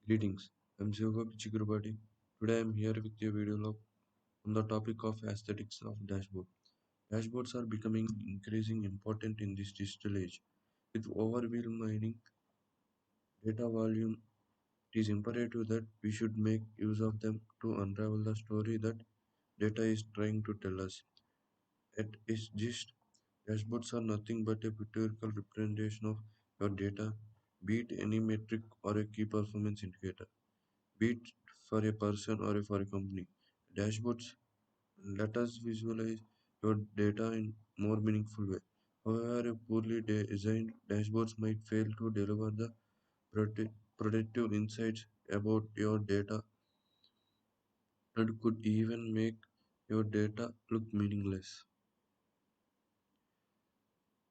Greetings, I'm Sivaga Pichikurupati. Today I'm here with a video log on the topic of aesthetics of dashboard. Dashboards are becoming increasingly important in this digital age. With overwhelming data volume, it is imperative that we should make use of them to unravel the story that data is trying to tell us. At its gist, dashboards are nothing but a pictorial representation of your data, be it any metric or a key performance indicator. Be it for a person or for a company. Dashboards let us visualize your data in more meaningful way. However, a poorly designed dashboards might fail to deliver the productive insights about your data and could even make your data look meaningless.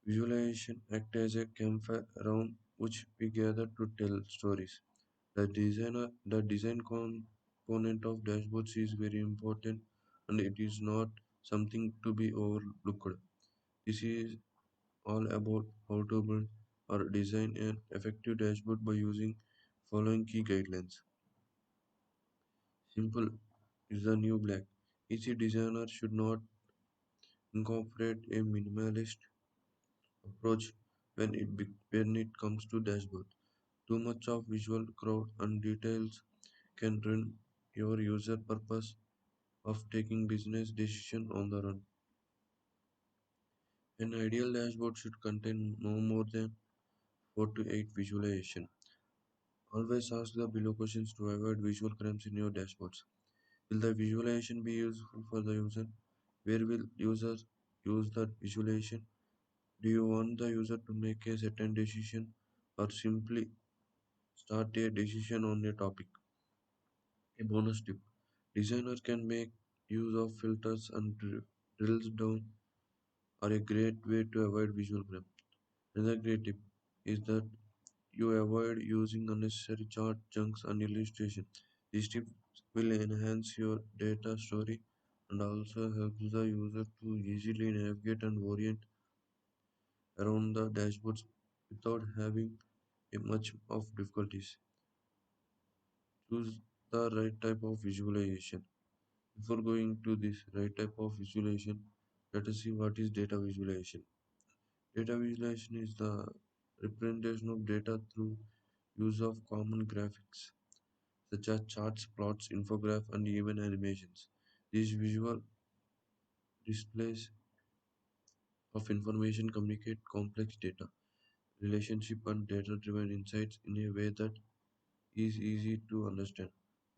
Visualization act as a campfire around which we gather to tell stories. The design component of dashboards is very important and it is not something to be overlooked. This is all about how to build or design an effective dashboard by using following key guidelines. Simple is the new black. Each designer should not incorporate a minimalist approach when it comes to dashboard. Too much of visual crowd and details can ruin your user purpose of taking business decisions on the run. An ideal dashboard should contain no more than 4 to 8 visualization. Always ask the below questions to avoid visual cramps in your dashboards. Will the visualization be useful for the user? Where will users use the visualization? Do you want the user to make a certain decision or simply start a decision on a topic? A bonus tip. Designers can make use of filters and drills down are a great way to avoid visual cramp. Another great tip is that you avoid using unnecessary chart chunks and illustration. These tips will enhance your data story and also help the user to easily navigate and orient around the dashboards without having a much of difficulties. Choose the right type of visualization. Before going to this right type of visualization, let us see what is data visualization. Data visualization is the representation of data through use of common graphics such as charts, plots, infograph, and even animations. These visual displays of information communicate complex data, relationship, and data-driven insights in a way that is easy to understand.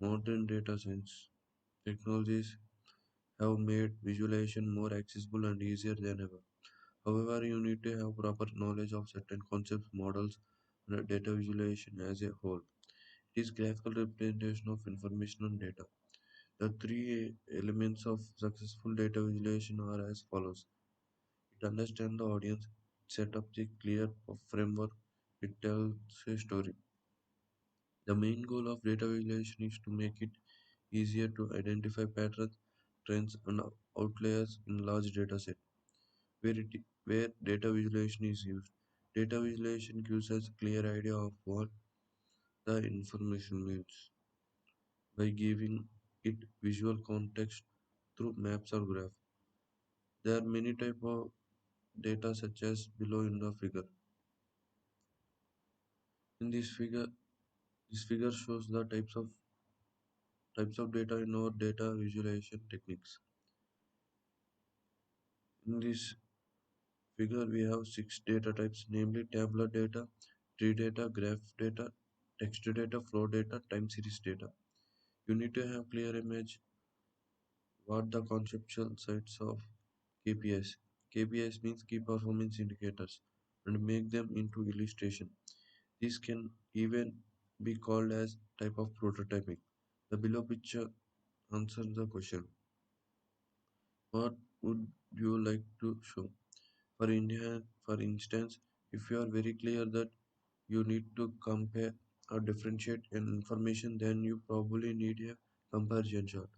Modern data science technologies have made visualization more accessible and easier than ever. However, you need to have proper knowledge of certain concepts, models, and data visualization as a whole. It is graphical representation of information and data. The three elements of successful data visualization are as follows. It understands the audience, it sets up the clear framework, it tells a story. The main goal of data visualization is to make it easier to identify patterns, trends, and outliers in large data set. Where data visualization is used. Data visualization gives us a clear idea of what the information means by giving it visual context through maps or graph. There are many types of data such as below in the figure. In this figure shows the types of data in our data visualization techniques. In this figure, we have six data types, namely tabular data, tree data, graph data, text data, flow data, time series data. You need to have clear image what the conceptual sides of KPIs. KPIs means key performance indicators and make them into illustration. This can even be called as type of prototyping. The below picture answers the question. What would you like to show? For instance, if you are very clear that you need to compare or differentiate an information, then you probably need a comparison chart.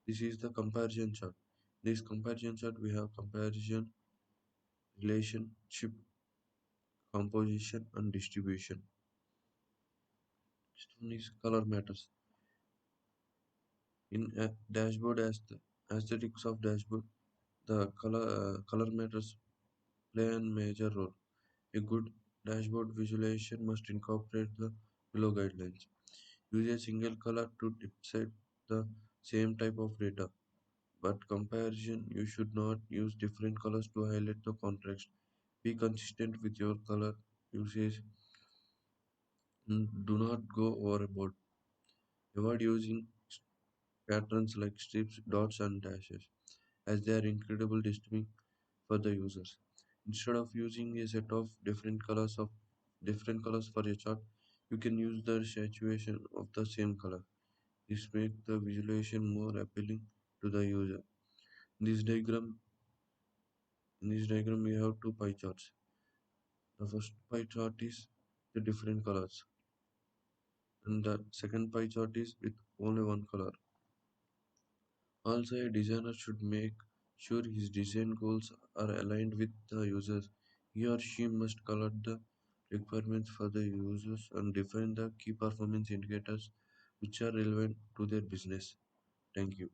This is the comparison chart. This comparison chart we have comparison, relationship, composition, and distribution. Next one is color matters. In a dashboard, as the aesthetics of dashboard, the color matters play a major role. A good dashboard visualization must incorporate the below guidelines. Use a single color to decide the same type of data, but comparison you should not use different colors to highlight the contrast. Be consistent with your color usage and do not go overboard. Avoid using patterns like strips, dots, and dashes, as they are incredibly disturbing for the users. Instead of using a set of different colors for a chart, you can use the saturation of the same color. This makes the visualization more appealing to the user. In this diagram, we have two pie charts. The first pie chart is the different colors, and the second pie chart is with only one color. Also, a designer should make sure his design goals are aligned with the users. He or she must color the requirements for the users and define the key performance indicators which are relevant to their business. Thank you.